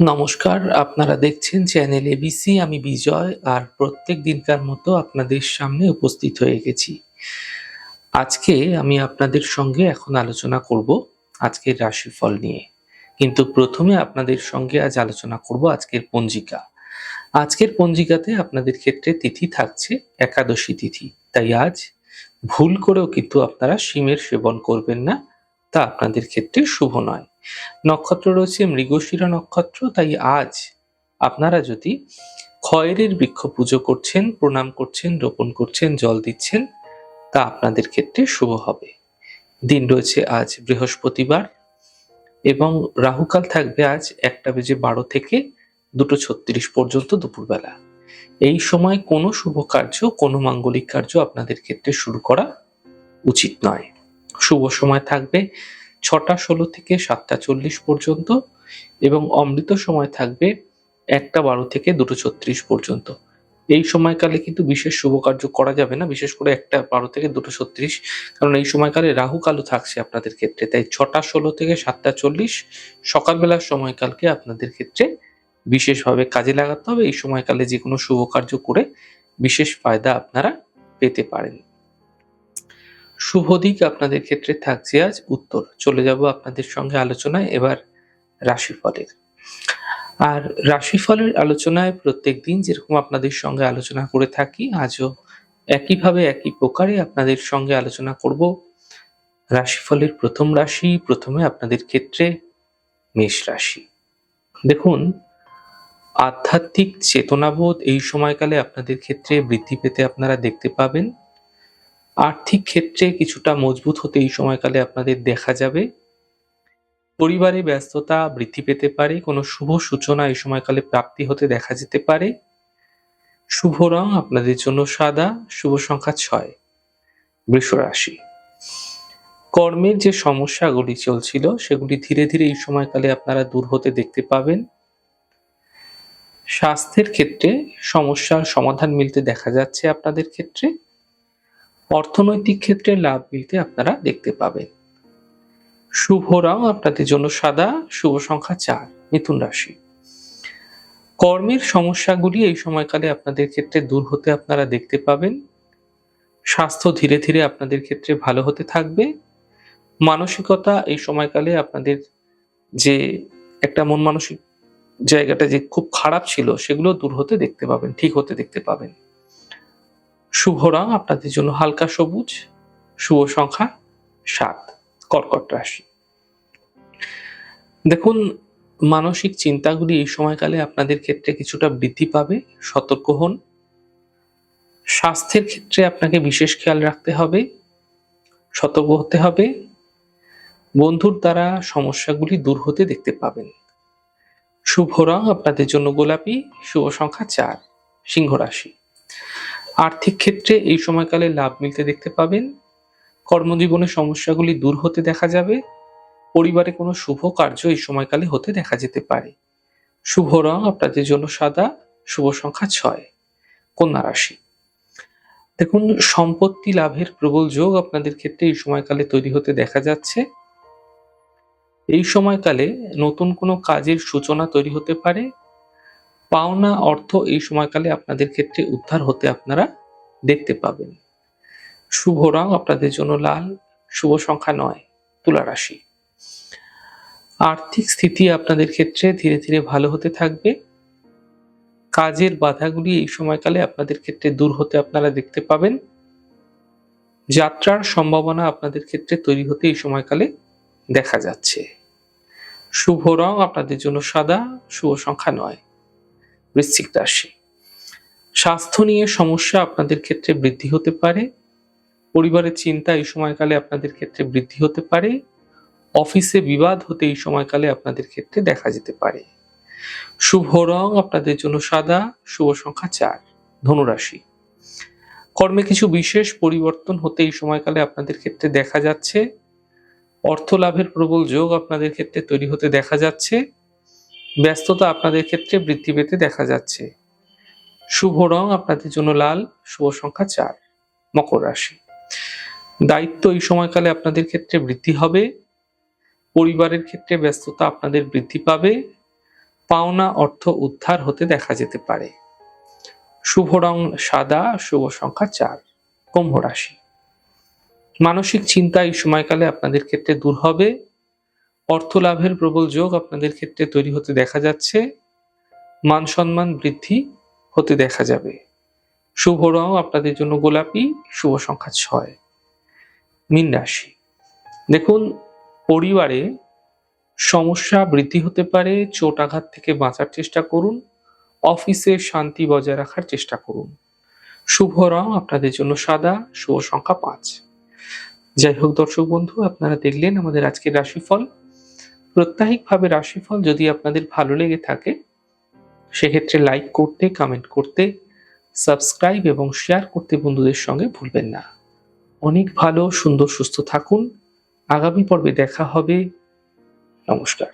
নমস্কার, আপনারা দেখছেন চ্যানেল এবিসি। আমি বিজয়, আর প্রত্যেক দিনকার মতো আপনাদের সামনে উপস্থিত হয়ে গেছি। আজকে আমি আপনাদের সঙ্গে এখন আলোচনা করব আজকের রাশিফল নিয়ে। কিন্তু প্রথমে আপনাদের সঙ্গে আজ আলোচনা করব আজকের পঞ্জিকা। আজকের পঞ্জিকাতে আপনাদের ক্ষেত্রে তিথি থাকছে একাদশী তিথি। তাই আজ ভুল করেও কিন্তু আপনারা শিমের সেবন করবেন না, তা আপনাদের ক্ষেত্রে শুভ নয়। নক্ষত্র রয়েছে মৃগশিরা নক্ষত্র, তাই আজ আপনারা যদি খয়েরের বৃক্ষ পুজো করছেন, প্রণাম করছেন, রোপণ করছেন, জল দিচ্ছেন, তা আপনাদের ক্ষেত্রে শুভ হবে। দিন রয়েছে আজ বৃহস্পতিবার এবং রাহুকাল থাকবে আজ 1:12 থেকে 2:36 পর্যন্ত দুপুরবেলা। এই সময় কোনো শুভ কার্য, কোনো মাঙ্গলিক কার্য আপনাদের ক্ষেত্রে শুরু করা উচিত নয়। শুভ সময় থাকবে 6:16 থেকে 7:40 পর্যন্ত এবং অমৃত সময় থাকবে 1:12 থেকে 2:36 পর্যন্ত। এই সময়কালে কিন্তু বিশেষ শুভ কার্য করা যাবে না, বিশেষ করে 1:12 থেকে 2:36, কারণ এই সময়কালে রাহু কালও থাকছে আপনাদের ক্ষেত্রে। তাই 6:16 থেকে 7:40 সকালবেলার সময়কালকে আপনাদের ক্ষেত্রে বিশেষভাবে কাজে লাগাতে হবে। এই সময়কালে যে কোনো শুভ কার্য করে বিশেষ ফায়দা আপনারা পেতে পারেন। শুভ দিক আপনাদের ক্ষেত্রে থাকছে আজ উত্তর। চলে যাব আপনাদের সঙ্গে আলোচনায় এবার রাশিফলের। আর রাশিফলের আলোচনায় প্রত্যেকদিন যেরকম আপনাদের সঙ্গে আলোচনা করে থাকি, আজও একইভাবে একই প্রকারে আপনাদের সঙ্গে আলোচনা করব রাশিফলের প্রথম রাশি। প্রথমে আপনাদের ক্ষেত্রে মেষ রাশি। দেখুন, আধ্যাত্মিক চেতনাবোধ এই সময়কালে আপনাদের ক্ষেত্রে বৃদ্ধি পেতে আপনারা দেখতে পাবেন। আর্থিক ক্ষেত্রে কিছুটা মজবুত হতে এই সময়কালে আপনাদের দেখা যাবে। পরিবারে ব্যস্ততা বৃদ্ধি পেতে পারে, কোনো শুভ সূচনা এই সময়কালে প্রাপ্তি হতে দেখা যেতে পারে। শুভ রং আপনাদের জন্য সাদা, শুভ সংখ্যা 6। বৃষ রাশি। কর্মের যে সমস্যাগুলি চলছিল সেগুলি ধীরে ধীরে এই সময়কালে আপনারা দূর হতে দেখতে পাবেন। স্বাস্থ্যের ক্ষেত্রে সমস্যার সমাধান মিলতে দেখা যাচ্ছে আপনাদের ক্ষেত্রে। অর্থনৈতিক ক্ষেত্রে লাভ মিলতে আপনারা দেখতে পাবেন। শুভ রং আপনাদের জন্য সাদা, শুভ সংখ্যা 4। মিথুন রাশি। কর্মের সমস্যাগুলি এই সময়কালে আপনাদের ক্ষেত্রে দূর হতে আপনারা দেখতে পাবেন। স্বাস্থ্য ধীরে ধীরে আপনাদের ক্ষেত্রে ভালো হতে থাকবে। মানসিকতা এই সময়কালে আপনাদের যে একটা মন মানসিক জায়গাটা যে খুব খারাপ ছিল সেগুলো দূর হতে দেখতে পাবেন, ঠিক হতে দেখতে পাবেন। শুভ রং আপনাদের জন্য হালকা সবুজ, শুভ সংখ্যা 7। কর্কট রাশি। দেখুন, মানসিক চিন্তাগুলি এই সময়কালে আপনাদের ক্ষেত্রে কিছুটা বৃদ্ধি পাবে, সতর্ক হন। স্বাস্থ্যের ক্ষেত্রে আপনাকে বিশেষ খেয়াল রাখতে হবে, সতর্ক হতে হবে। বন্ধুর দ্বারা সমস্যাগুলি দূর হতে দেখতে পাবেন। শুভ রং আপনাদের জন্য গোলাপি, শুভ সংখ্যা 4। সিংহ রাশি। আর্থিক ক্ষেত্রে এই সময়কালে লাভ মিলতে দেখতে পাবেন। কর্মজীবনের সমস্যাগুলি দূর হতে দেখা যাবে। পরিবারে কোনো শুভ কার্য এই সময়কালে হতে দেখা যেতে পারে। শুভ রং আপনাদের জন্য সাদা, শুভ সংখ্যা 6। কন্যা রাশি। দেখুন, সম্পত্তি লাভের প্রবল যোগ আপনাদের ক্ষেত্রে এই সময়কালে তৈরি হতে দেখা যাচ্ছে। এই সময়কালে নতুন কোনো কাজের সূচনা তৈরি হতে পারে। পাওনা অর্থ এই সময়কালে আপনাদের ক্ষেত্রে উদ্ধার হতে আপনারা দেখতে পাবেন। শুভ রং আপনাদের জন্য লাল, শুভ সংখ্যা 9। তুলা রাশি। আর্থিক স্থিতি আপনাদের ক্ষেত্রে ধীরে ধীরে ভালো হতে থাকবে। কাজের বাধাগুলি এই সময়কালে আপনাদের ক্ষেত্রে দূর হতে আপনারা দেখতে পাবেন। যাত্রার সম্ভাবনা আপনাদের ক্ষেত্রে তৈরি হতে এই সময়কালে দেখা যাচ্ছে। শুভ রং আপনাদের জন্য সাদা, শুভ সংখ্যা 9। বৃশ্চিক রাশি। স্বাস্থ্য নিয়ে সমস্যা আপনাদের ক্ষেত্রে বৃদ্ধি হতে পারে। পরিবারের চিন্তা এই সময়কালে আপনাদের ক্ষেত্রে বৃদ্ধি হতে পারে। অফিসে বিবাদ হতে এই সময়কালে আপনাদের ক্ষেত্রে দেখা যেতে পারে। শুভ রং আপনাদের জন্য সাদা, শুভ সংখ্যা 4। ধনুরাশি। কর্মে কিছু বিশেষ পরিবর্তন হতে এই সময়কালে আপনাদের ক্ষেত্রে দেখা যাচ্ছে। অর্থ লাভের প্রবল যোগ আপনাদের ক্ষেত্রে তৈরি হতে দেখা যাচ্ছে। ব্যস্ততা আপনাদের ক্ষেত্রে বৃদ্ধি পেতে দেখা যাচ্ছে। শুভ রং আপনাদের জন্য লাল, শুভ সংখ্যা 4। মকর রাশি। দায়িত্ব এই সময়কালে আপনাদের ক্ষেত্রে বৃদ্ধি হবে। পরিবারের ক্ষেত্রে ব্যস্ততা আপনাদের বৃদ্ধি পাবে। পাওনা অর্থ উদ্ধার হতে দেখা যেতে পারে। শুভ রং সাদা, শুভ সংখ্যা 4। কুম্ভ রাশি, মানসিক চিন্তা এই সময়কালে আপনাদের ক্ষেত্রে দূর হবে। অর্থ লাভের প্রবল যোগ আপনাদের ক্ষেত্রে তৈরি হতে দেখা যাচ্ছে। মান সম্মান বৃদ্ধি হতে দেখা যাবে। শুভ রং আপনাদের জন্য গোলাপি, শুভ সংখ্যা 6। মীন রাশি, দেখুন পরিবারে সমস্যা বৃদ্ধি হতে পারে। চোট আঘাত থেকে বাঁচার চেষ্টা করুন। অফিসে শান্তি বজায় রাখার চেষ্টা করুন। শুভ রং আপনাদের জন্য সাদা, শুভ সংখ্যা 5। যাই হোক দর্শক বন্ধু, আপনারা দেখলেন আমাদের আজকের রাশিফল। প্রত্যাহিকভাবে রাশিফল যদি আপনাদের ভালো লেগে থাকে সেক্ষেত্রে লাইক করতে, কমেন্ট করতে, সাবস্ক্রাইব এবং শেয়ার করতে বন্ধুদের সঙ্গে ভুলবেন না। অনেক ভালো, সুন্দর, সুস্থ থাকুন। আগামী পর্বে দেখা হবে। নমস্কার।